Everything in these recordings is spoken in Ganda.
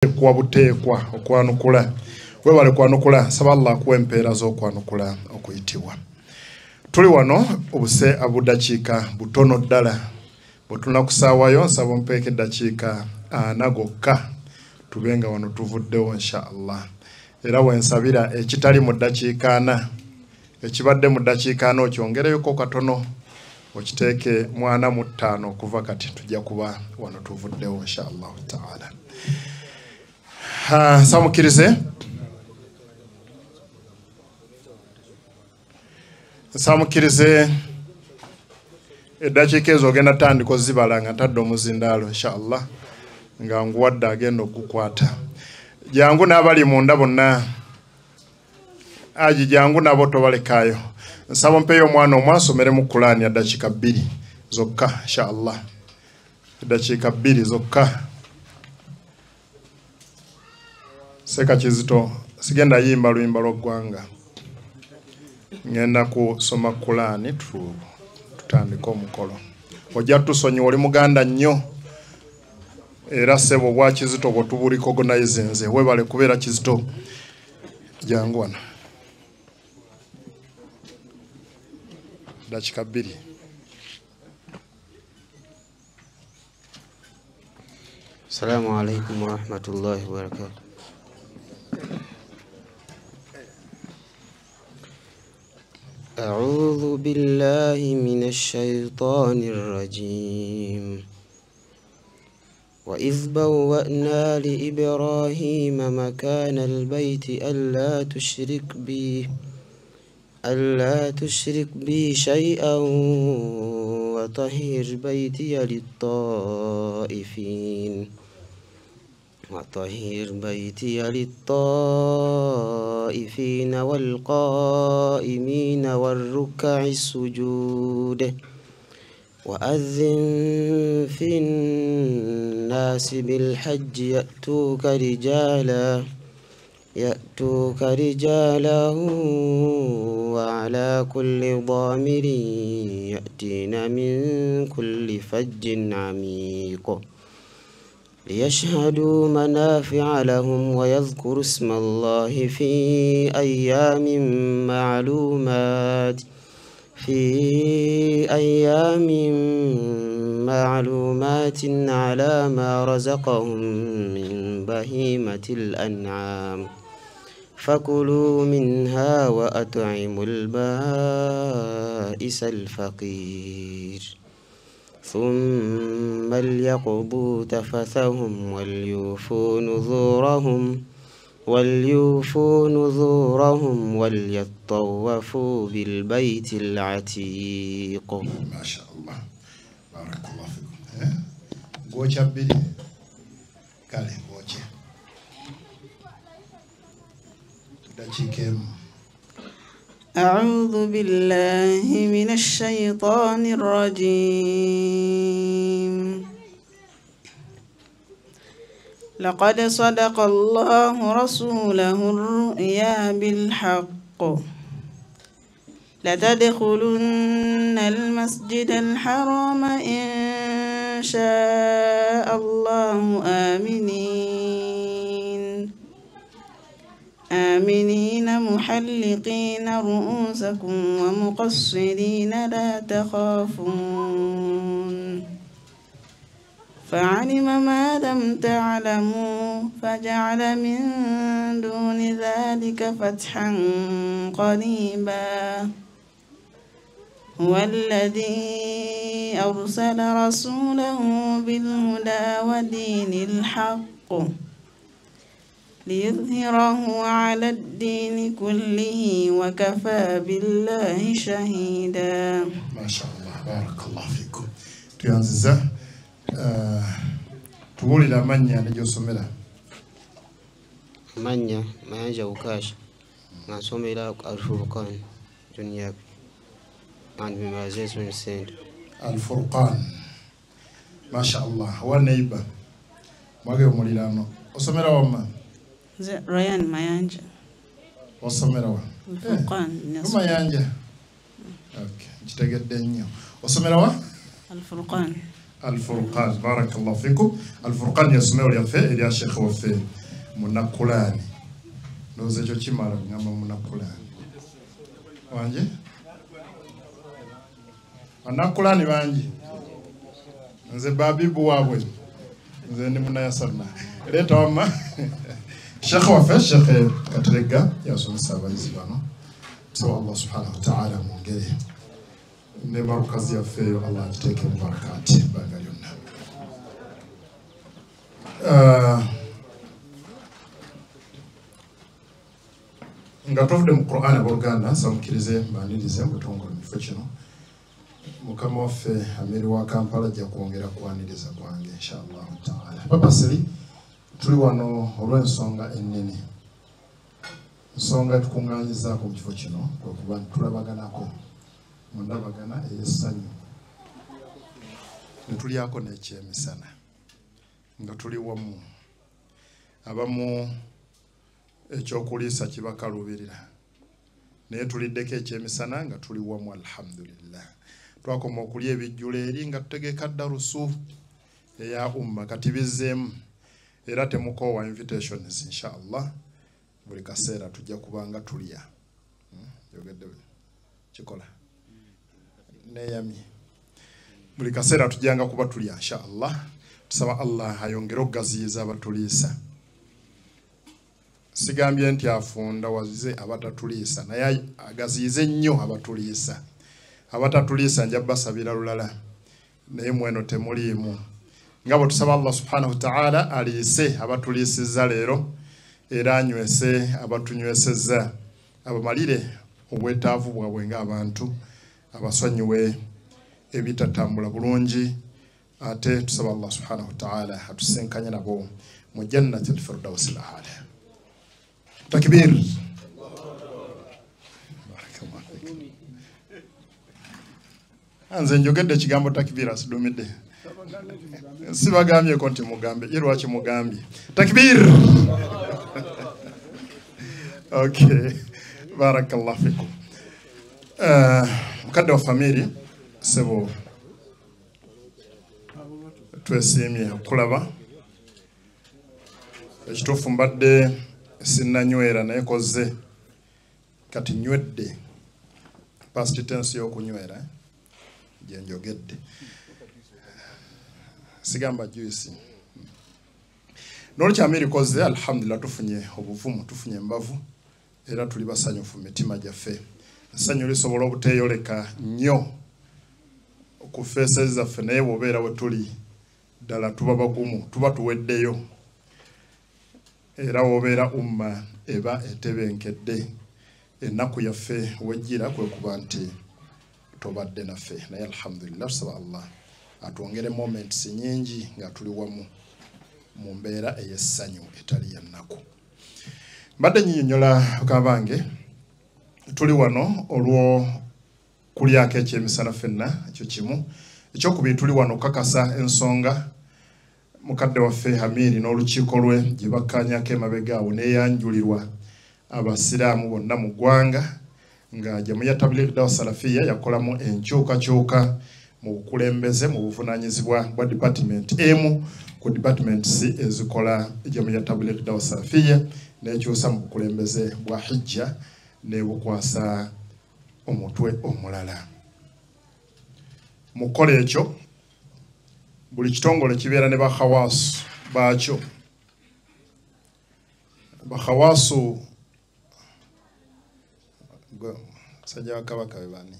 Kwa butekwa okwanukula webale kwanukula saba Allah kuwa empeera z'okwanukula okuyitibwa. Tuli wano obuse abudakiika butono ddala bwetuna kusaawayo nsaba mpeeke eddakiika ana gokka tubenga wano tuvuddewo insha Allah. Era wensabira ekitali mu ddakiika ana ekibadde mu ddakiika ana okyongereyoko katono okiteeke 45 okuva kati tujja kuba wano tuvuddewo insha Allah ta'ala. Samukirize eddakiika ezo ogenda tandika ozibala nga ntadde omuzindaalo inshallah nga nguwadde agenda okukwata. Jangu n'abali munda bonna aji jangu nabo tobalekaayo. Nsaba mpeeyo omwana omwasomere mu Qur'ani eddakiika 2 zokka inshallah. Eddakiika 2 zokka. Seka Kizito sigenda yimba luyimba lw'eggwanga. Ngenda kusoma Qur'ani tutandika omukolo. Ojja tusonyiwa oli muganda nnyo. Era sebo bwa Kizito bwe tubuli recognize nze webale kubeera Kizito jangu wano. Dakika 2. Assalamu alaikum wa rahmatullahi wa barakatuh. أعوذ بالله من الشيطان الرجيم وإذ بوأنا لإبراهيم مكان البيت ألا تشرك بي شيئا وطهر بيتي للطائفين والقائمين والركع السجود وأذن في الناس بالحج يأتوك رجالا وعلى كل ضامر يأتين من كل فج عميق ليشهدوا منافع لهم ويذكروا اسم الله في أيام معلومات على ما رزقهم من بهيمة الأنعام فكلوا منها وأطعموا البائس الفقير ثم ليقضوا تفثهم وليوفوا نذورهم وليطوفوا بالبيت العتيق. ما شاء الله بارك الله فيكم. غوچا بيدي كالي غوچا داچيكم. أعوذ بالله من الشيطان الرجيم. لقد صدق الله رسوله الرؤيا بالحق لتدخلن المسجد الحرام إن شاء الله آمنين محلقين رؤوسكم ومقصرين لا تخافون فعلم ما لم تعلموا فجعل من دون ذلك فتحا قريبا هو الذي أرسل رسوله بالهدى ودين الحق ليظهره على الدين كله وكفى بالله شهيدا. ما شاء الله بارك الله فيكم. تيانزا تقولي لا منيا نجوسملا منيا ما ينجا وكاش ما سملا الفرقان دنيا عند بمعزيز من السند الفرقان ما شاء الله هو النيبة ما جاء مولينا وسملا وما ريان Mayanja وسملا الفرقان Mayanja. Okay, jitegedde nnyo. Osomera wa? الفرقان الفرقان بارك الله فيكم الفرقان يسمعوا يا في يا شيخ وفي مناكولاني نوزه جو chimala ngamba munakulani wanje anakulani banji nze babibu wabwe nze ndi munayasarna leta wama Sheikh wafe Sheikh Katerega yasomesa abayizi bano so Allah subhanahu wa ta'ala mungere ne barukazi yafe Allah ateke mubarakati bagalonna nga tofde mu Qur'an aborgana samukirize banirize mutongolo mufekino mukama waffe amiri wa Kampala jja kwongera kwaniriza kwange inshallah ta'ala papa siri tuli wano olw'ensonga ennene nsonga tukungaanyiza ku kifo kino okuba tulabaganako mu ndabagana ey'essanyu ne tulyako n'ekyemisana nga tuli wamu abamu ekyokuliisa kibakalubirira naye tuliddeko ekyemisana nga tuli wamu alhamdulillah twakoma okulya ebijjulo eri nga tutegeka darusu eya umma kati bizzeemu era temukoowa invitations inshallah buli kaseera tujja kubanga tulya yogedde kikola neyami buli kaseera tujjanga kuba tulya inshallah tusaba Allah ayongere okugaziyiza abatuliisa sigambye nti afunda wazize abatatuliisa naye agaziyize nnyo abatuliisa abatatuliisa nja basabira lulala naye mweno temuliimu ngabo tusaba Allah subhanahu wa ta'ala aliise abatuliisiza leero era anywese abatunyweseza abamalire obwetaavu bwabwe ng'abantu abasonyiwe ebitatambula bulungi ate tusaba Allah subhanahu wa ta'ala atusenkanye nabo mu jannatil firdaus al-aala takbir anze njogedde kigambo takbir asidumidde sibagambye konti mugambe irwachi mugambi takbir okay barakallahu fikum mukadde wa family sebo twesimye okulaba ekituufu mbadde sinnanywera naye koze kati nywedde past tense y'okunywera gye njogedde sigamba juice nolkyamiri koze alhamdulillah tufunye obuvumu tufunye embavu era tuli basanyufu mitima gyaffe essanyu lisobola obuteeyoleka nnyo ku faces zaffe naye bw'obeera we tuli ddala tuba bagumu tuba tuweddeyo era wobeera umma eba etebenkedde ennaku yaffe wejjira kwe kuba nti tobadde naffe naye alhamdulillah tusaba Allah atwongere moments nyingi nga tuli wamu mu mbeera ey'essanyu etali yannaku mbadde nyinyonyola kabange tuli wano olwo kulyako ekyemisana ffenna ekyo kimu ekyokubiri tuli wano kakasa ensonga mukadde waffe Hamiri n'olukiiko lwe gye bakkaanyako emabega awo neeyanjulirwa abasiraamu bonna mu ggwanga nga Jamia Tabligh Dawa Salafia yakolamu enkyukakyuka mu bukulembeze mu buvunaanyizibwa bwa department emu ku departments ezikola Jamia Tabligh Dawa Salafia n'ekyusa mu bukulembeze bwa hijja ne bukwasa omutwe omulala mu kukola ekyo buli kitongole kibeera ne bakhawaasu baakyo bakhawaasu sajja wa kabaka be bani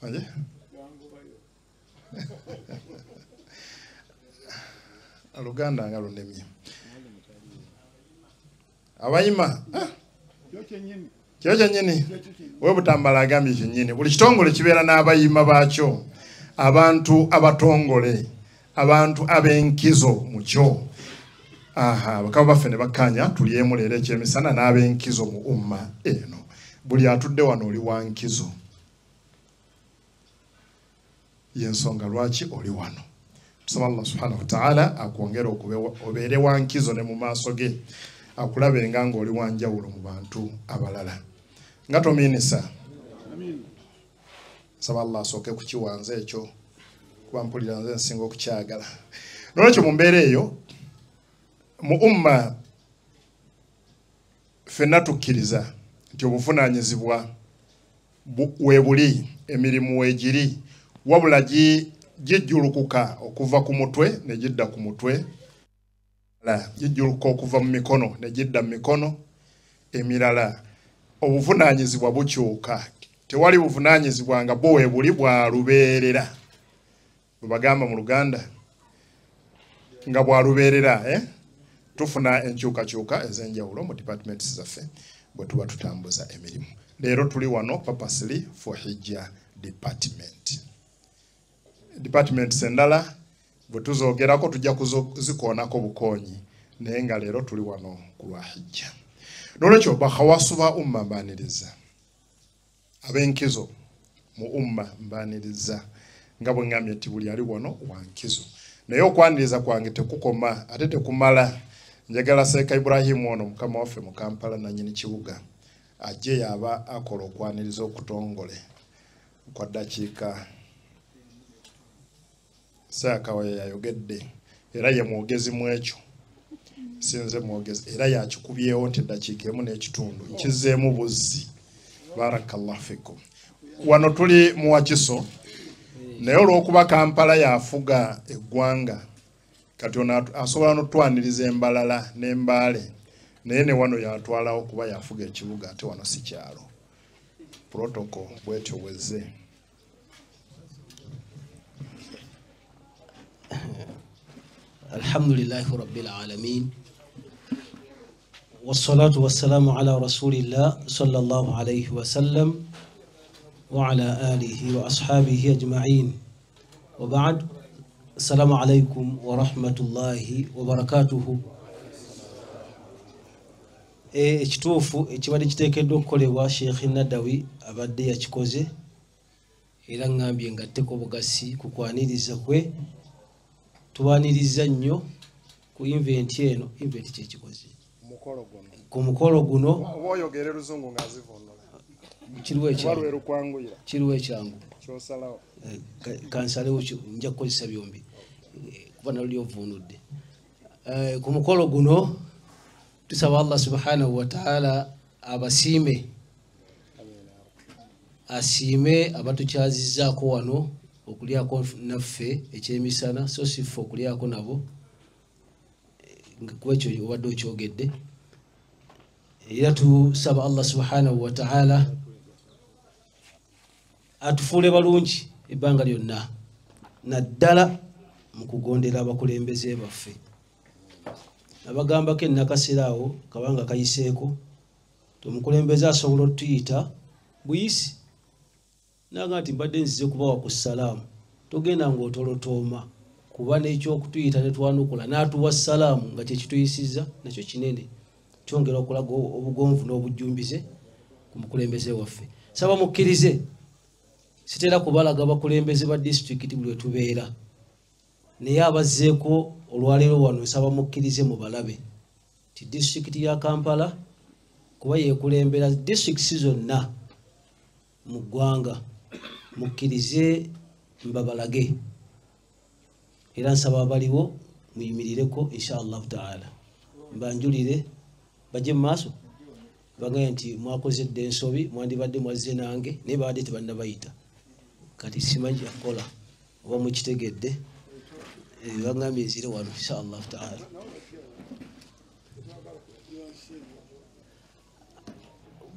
anje aluganda nga lunemye abayima kyo kyennyini we butambala agambye kyennyini buli kitongole kibeera n'abayima baakyo abantu abatongole abantu ab'enkizo mu kyo bakaba baffe ne bakkaanya tulyemu leero ekyemisana n'ab'enkizo mu umma eno buli atudde wano oli wa nkizo yensonga lwaki oli wano tusaba Allah subhanahu wa ta'ala akwongera obeere wa nkizo ne mu maaso ge akulabenga ng'oli wa njawulo mu bantu abalala nga tomiinisa saba Allah asooke kukiwanza ekyo kuba mpulira nze nsinga okukyagala nolwekyo mu mbeera eyo mu umma ffenna tukkiriza nti obuvunaanyizibwa weebuli emirimu weegiri wabula gijjulukuka okuva ku mutwe ne gidda ku mutwe gijjulukuka okuva mu mikono ne gidda mu mikono emirala obuvunaanyizibwa bukyuka tewali buvunaanyizibwa nga bwo weebuli bwa lubeerera bwe bagamba mu Luganda nga bwa lubeerera tufuna enkyukakyuka ez'enjawulo mu departments zaffe bwe tuba tutambuza emirimu leero tuli wano purposely for Hijja departments endala bwe tuzoogerako tujja kuzikoonako bukoonyi naye nga leero tuli wano ku lwa Hijja nolwekyo bakhawasu ba umma mbaaniriza ab'enkizo mu umma mbaaniriza nga bwe ngambye nti buli ali wano wa nkizo naye okwaniriza kwange tekukoma ate tekumala njagala Seeka Ibrahim ono mukama waffe mu Kampala nannyini kibuga ajje yaba akola okwaniriza okutongole kwa ddakiika Saakawaye yayogedde era ye mwogezi mu ekyo sinze mwogezi era yakikubyewo nti ddakiika emu n'ekitundu nkizzeemu buzzi barakallahu fikum wano tuli mu Wakiso naye olw'okuba Kampala yafuga eggwanga kati ono asobola n'otwaniriza embalala n'embaale naye ne wano yatwalawo kuba yafuga ekibuga ate wano si kyalo protocol bwetyo bwezze alhamdulillahi rabbil alamin wassalatu wassalamu ala rasulillah sallallahu alayhi wa sallam wa ala alihi wa ashabihi ajma'in wa ba'd assalamu alaykum wa rahmatullahi wa barakatuhu ekituufu ekibadde kiteekeddwa okukolebwa Sheikh Nadawi abadde yakikoze era ngambye ngatteko bugasi ku kwaniriza kwe tuwaniriza nnyo ku event eno event kyekikoze ku mukolo guno oyogere luzungu ng'azivunula kiriwo ekyangu kansalewo nja kukozesa byombi kuba naluli ovunudde ku mukolo guno tusaba Allah subhanahu wa ta'ala abasiime asiime abatukyazizzaako wano okulyako naffe ekyemisana so siffe okulyako nabo kuba ekyo obadde okyogedde era tusaba Allah subhanahu wa ta'ala atufuule balungi ebbanga lyonna naddala mu kugondera abakulembeze baffe abagambako ennakaseraawo kabanga kayiseeko tomukulembeze asobola otuyita buyisi naga nti mbadde nzize kubawa ku salaamu togenda ng'otolotooma kuba n'ekyokutuyita ne twanukula n'atuwa salaamu nga kyekituyisizza nakyo kinene kyongera okulaga obugonvu n'obujjumbize ku mukulembeze waffe saba mukkirize sitera kubalaga abakulembeze ba disitulikiti buli wetubeera naye abazzeeko olwaleero wano nsaba mukkirize mu balabe ti disitulikiti ya Kampala kuba yeekulembera disitulikiti zonna mu ggwanga mukkirize mbabalage era nsaba abaliwo muyimirireko inshallah taala mbanjulire bajje mu maaso bagaye nti mwakozedde ensobi mwandibadde mwazze nange naye baadde tebannabayita kati simanyi akola oba mukitegedde bangambye nzire wano inshallah taala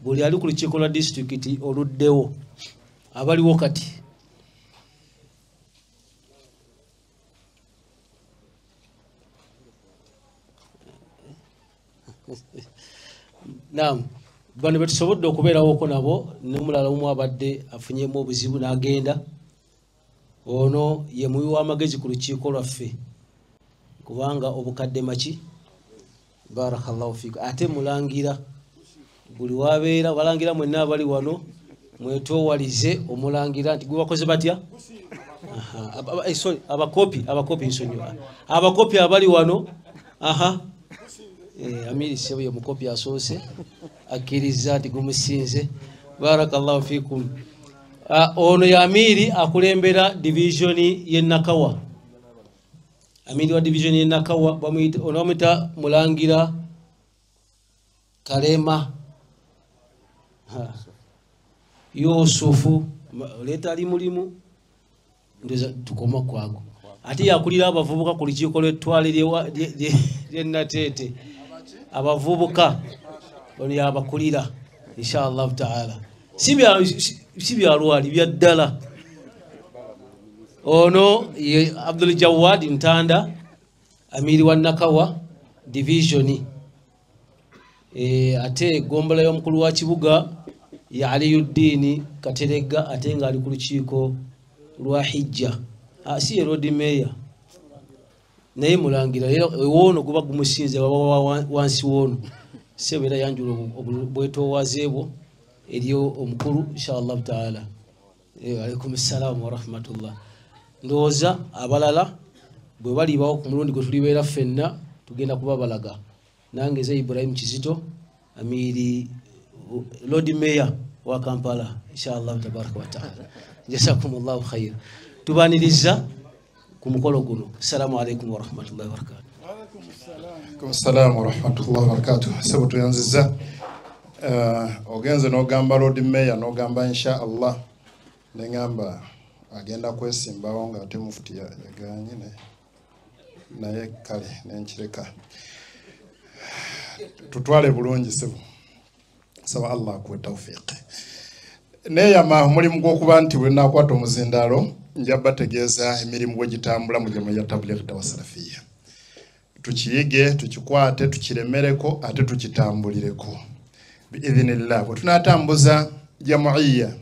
buli ali ku lukiiko lwa disitulikiti oluddewo abaliwo kati naam bano betusobodde okubeerawoko nabo nomulala omu abadde afunyemu obuzibu n'agenda ono ye muwi w'amagezi ku lukiiko lwaffe kubanga obukadde maki barakallahu fiikum ate mulangira buli wabeera balangira mwenna abali wano mwetowalize omulangira nti gwe bakoze batya abakopi nsonyiwa abakopi abali wano amiri sebo ye mukopi asoose akkiriza nti gumusinze barakallahu fiikum ono ya amiri akulembera division ye Nakawa. Amiri wa division ye Nakawa bamuyita Mulangira Kalema Yusufu leta ali mulimu ndoza tukoma kwago ate yakulira abavubuka ku lukiiko lw'ettwale lye Natete abavubuka ono yabakulira inshallah taala si byalwali bya ddala ono ye Abdul Jawad Ntanda amiri wa Nakawa division ate gombola y'omukulu wa kibuga ya Aliyuddin Katerega ate nga ali ku lukiiko lwa Hijja si road mayor naye Mulangira wono kuba gumusinze wansi wono sebera yanjula bwetowazeebo eriyo omukulu inshallah taala. Alaykum assalam wa rahmatullah. Ndoza abalala bwe bali bawo ku mulundi gwe tulibeera ffenna tugenda kubabalaga nange ze Ibrahim Kizito amiri Lord Mayor wa Kampala inshallah tabaraka wa taala. Jazakumullahu khair. Tubaniriza ku mukolo guno. Assalamu alaykum wa rahmatullahi wa barakatuh. Wa assalamu wa rahmatullahi wa barakatuh. Sabato yanziza ogenze no gamba Lord Mayor no gamba inshallah nengamba agenda kwesimbawo nga ate mufuti yaganye naye kale nenkireka tutwale bulungi sebo saba Allah kuwe tawfiq neyama mulimu gwokuba nti bwe nakwata omuzindalo njaba tegeeza emirimu bwe gitambula mu jamaa ya tabligh tawasalafiya tukiyige tukikwate tukiremereko ate tukitambulireko biidhnillah bwe tunatambuza jamaiya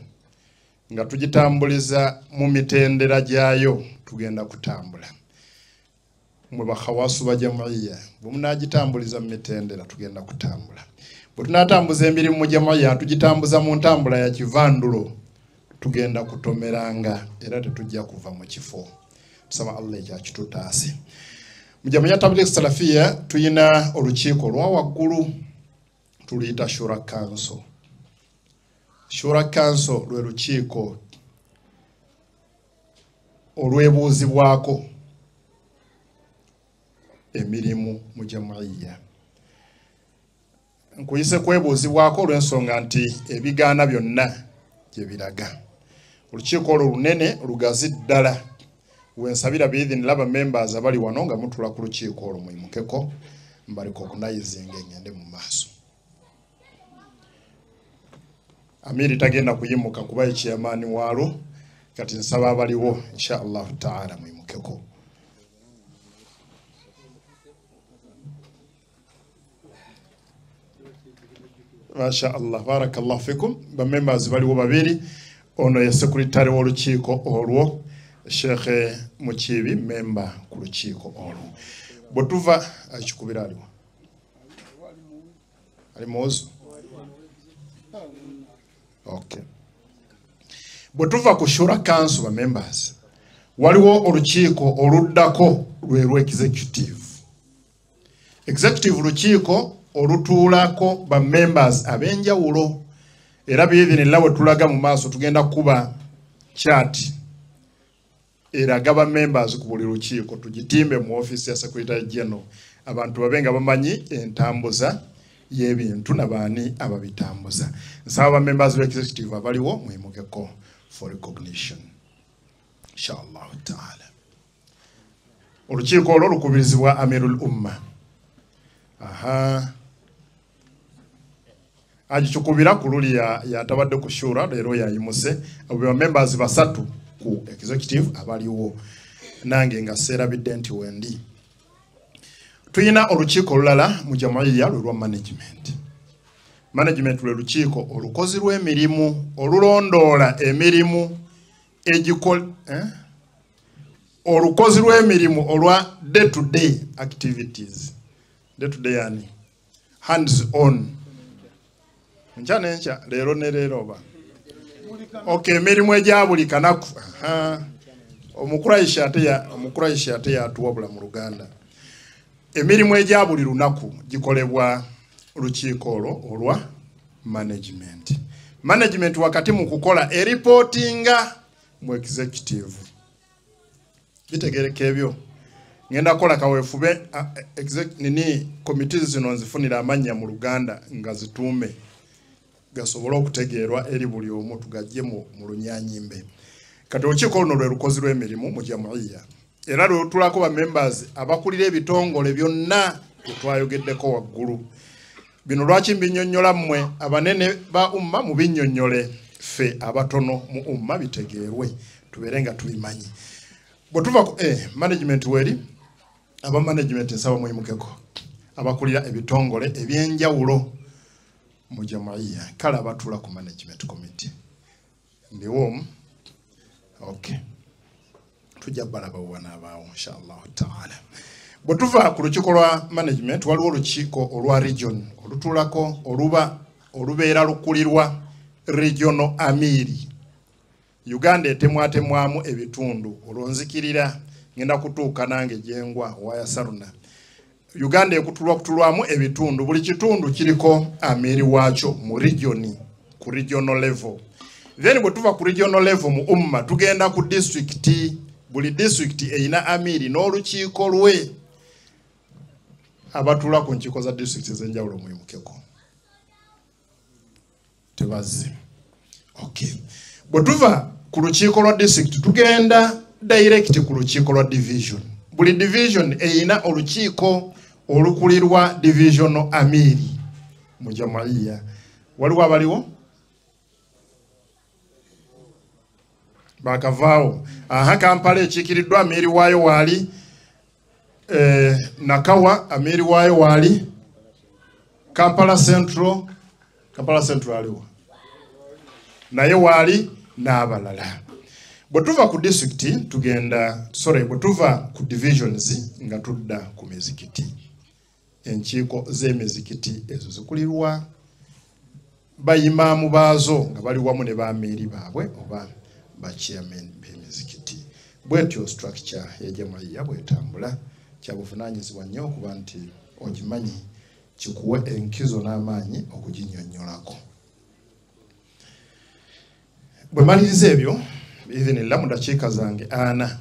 nga tugitambuliza mu mitendera gyayo tugenda kutambula mwe bakhawasu ba jamaiya bwe munagitambuliza mu mitendera tugenda kutambula bwe tunatambuza emirimu mu jamaiya tugitambuza mu ntambula ya kivandulo tugenda kutomeranga era tetujja kuva mu kifo tusaba Allah ekitutaase mu jamaiya tabligh salafiya tuyina olukiiko lwa waggulu tuliyita Shura Council. Shura Council lwe lukiiko olwebuuzibwako emirimu mu jamaiya. Nkuyise kwebuuzibwako olw'ensonga nti ebigaana byonna gye biraga. Olukiiko olwo lunene lugazi ddala. Wensabira biidhinillah ba members abali wano nga mutula ku lukiiko olwo mwimukeko mbaliko okunayizinga engende mu maaso. Amiri tagenda kuyimuka kuba ekyamaani walo kati nsaba abaliwo inshallah taala mwimukeko. Masha Allah barakallahu fikum ba members baliwo babiri ono ya secretary w'olukiiko olwo Sheikh Mukibi member ku lukiiko olwo botuva akikubira aliwo ali mozo. Okay. Botuva ku Shura Council ba members waliwo olukiiko oluddako lwe executive. Executive lukiiko olutuulako ba members abenjawulo era biidhinillah we tulaga mu maaso tugenda kuba chat eraga ba members ku buli lukiiko tugitimbe mu office ya Secretary General abantu babenga bamanyi entambuza y'ebintu nabaani ababitambuza. Nsaba members executive abaliwo mwimukeko for recognition inshallah taala. Olukiiko olwo lukubirizibwa Amirul Umma. Agichukubira ku luli yatabadde ku Shura leero yayimuse abo members basatu ku executive abaliwo nange nga serabidde nti wendi. Tuyina olukiiko olulala mu jamaiya lwa management. Management lwe lukiiko olukozi lw'emirimu olulondoola emirimu egikol olukozi lw'emirimu olwa day to day activities. Day to day yani hands on ncha leero ne leero ba. Okay, emirimu egya buli kanaku omukuraisha ate yatuwabula mu Luganda. Emirimu egya buli lunaku gikolebwa lukiiko olwo olwa management. management wakati mu kukola reportinga mu executive bitegereka ebyo ngenda kola kawefube nini committees zino nzifunira amanya mu Luganda nga zitume gasobola okutegerwa eri buli omu tugajje mu lunyanyimbe kati olukiiko luno lwe lukozi lw'emirimu mu Jamaiya era lwe tulako ba members abakulira ebitongole byonna twayogeddeko waggulu bino lwaki mbinyonnyola mmwe abanene ba umma mu binnyonnyole ffe abatono mu umma bitegeerwe tubeere nga tubimanyi bwe tuva ku management weri aba management nsaba mwimukeko abakulira ebitongole ebyenjawulo mu Jamaiya kala batula ku management committee ndiwo okay tujja balaba wana abaawo inshallah taala bwe tuva ku lukiiko lwa management waliwo olukiiko olwa region olutulako olubeera lukulirwa regional amiri Uganda etemwatemwamu ebitundu olwonzikirira ngenda kutuuka nange jengwa waya saruna Uganda kutulwamu ebitundu buli kitundu kiriko amiri wacho mu regioni ku regional level then bwe tuva ku regional level mu umma tugenda ku district buli district eina amiri n'olukiiko lwe abatula ku nkiiko za district ezenjawulo mwimukeko tebazi okay bwe tuva ku lukiiko lwa district tugenda direct ku lukiiko lwa division buli division eina olukiiko olukulirwa divisional amiri mu Jamaiya waliwo abaliwo bakavaawo Kampala ekiikiriddwa amiri waayo waali Nakawa amiri waayo waali Kampala Central aliwo naye waali n'abalala bwe tuva ku district tugenda bwe tuva ku divisions nga tudda ku mizikiti enkiiko z'emizikiti ezo zikulirwa bayimaamu baazo nga bali wamu ne bameeri baabwe oba ba chairman b'emizikiti bwetyo structure ya Jamaiya bwetambula kyabuvunaanyizibwa nnyo okuba nti okimanyi kikuwe enkizo n'amaanyi okuginnyonnyolako bwe maliriza ebyo biidhinillah mu dakiika zange 4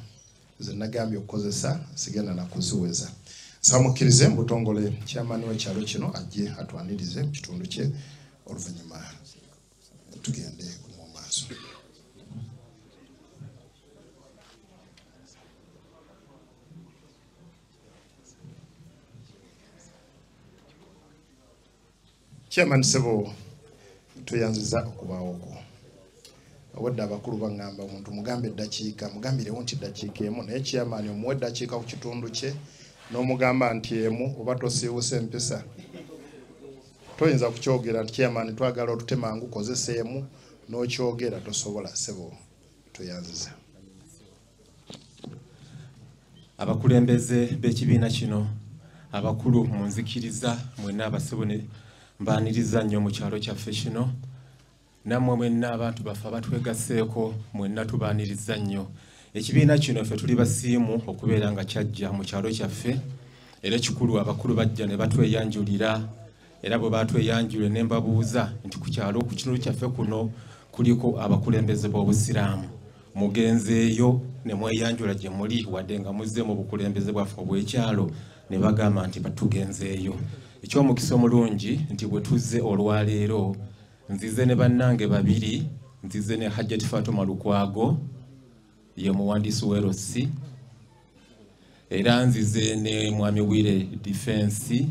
ze nagambye okukozesa sigenda na kuziweza samukkirize mu butongole kyamaani w'ekyalo kino ajje atwanirize mu kitundu kye oluvannyuma tugende mu maaso. Chairman Sebo tuyanziza okubaawoko wadde abakulu baŋŋamba omuntu mugambe eddakiika mugambirewo nti eddakiika emu naye chairman omuwa eddakiika ku kitundu kye n'omugamba nti emu oba tosiiwusa empisa toyinza kukyogera nti chairman twagala otute mangu kozesa emu n'okyogera tosobola. Sebo tuyanziza. Abakulembeze b'ekibiina kino abakulu munzikiriza mwenna abasebo ne mbaaniriza nnyo mu kyalo kyaffe kino nammwe mwenna abantu baffe abatwegasseeko mwenna tubaaniriza nnyo. Ekibiina kino ffe tuli basiimu okubeera nga kyajja mu kyalo kyaffe era kikulu abakulu bajja ne batweyanjulira era bwe batweyanjule ne mbabuuza nti ku kyalo ku kitundu kyaffe kuno kuliko abakulembeze b'obusiraamu mugenzeeyo ne mweyanjula gye muli wadde nga muzze mu bukulembeze bwaffe obw'ekyalo ne bagamba nti batugenzeeyo. Ekyomukisa omulungi nti bwe tuzze olwaleero nzize ne bannange babiri nzize ne Hajjat Fatuma Lukwago ye muwandiisi w'erosi era nzize ne Mwami Wire Defense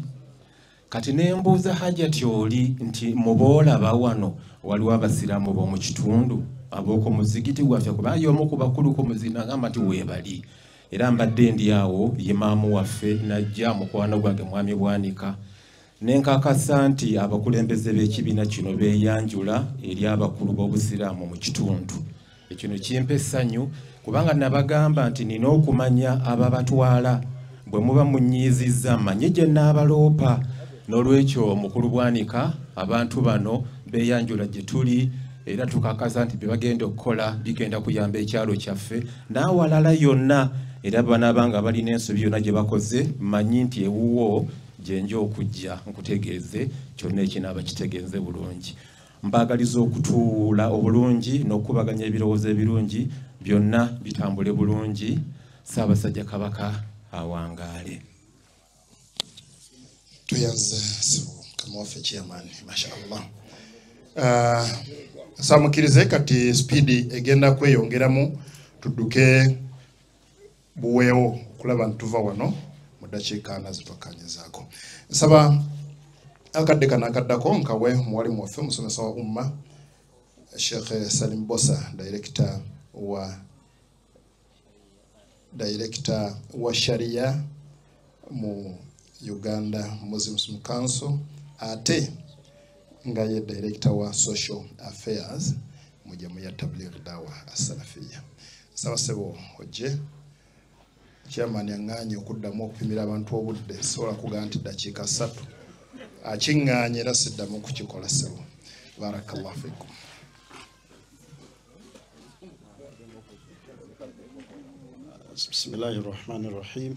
kati ne mbuuza Hajjat oli nti muboolaba wano waliwo abasiraamu b'omu kitundu ab'oku muzigiti gwaffe kuba y'omu ku bakulu ku muzina ngamba nti weebali era mbadde ndi awo ye maamu waffe najja mukwano gwange Mwami Bwanika nenkakasa nti abakulembeze b'ekibiina kino beeyanjula eri abakulu b'obusiraamu mu kitundu. Ekino kimpa essanyu kubanga nabagamba nti nina okumanya ababatwala bwe muba munyiizizza manye gye naabaloopa n'olwekyo omukulu Bwanika abantu bano beeyanjula gye tuli era tukakasa nti bye bagenda okukola bigenda kuyamba ekyalo kyaffe n'awalala yonna era banaabanga balina ensobi yonna gye bakoze manyi nti ewuwo gyenja okujja nkutegeeze kyonna ekinaaba kitegeeze bulungi. mbagaliza okutuula obulungi n'okubaganya ebirowoozo ebirungi byonna bitambule bulungi. Ssaabasajja Kabaka awangaale. Tuyanze sibu kama waffe chairman mashaallah. Samukirize kati speedi egenda kweyongeramu tudduke buweewo kulaba ntuva wano mu dakiika ana zitwakanyizaako. Nsaba akadde kana akaddako nkawe mwalimu waffe musomesa wa umma Sheikh Salim Bosa, director wa Sharia mu Uganda Muslim Council, ate nga ye director wa Social Affairs mu Jamuya Tabligh Dawa As-Salafiyya. Sawa sebo ojje chairman yanganye okuddamu okupimira abantu obudde sobola kugaa nti dakiika 3 akiŋŋaanye era siddamu kukikola sebo. Barakallahu fikum. Bismillahir Rahmanir Rahim.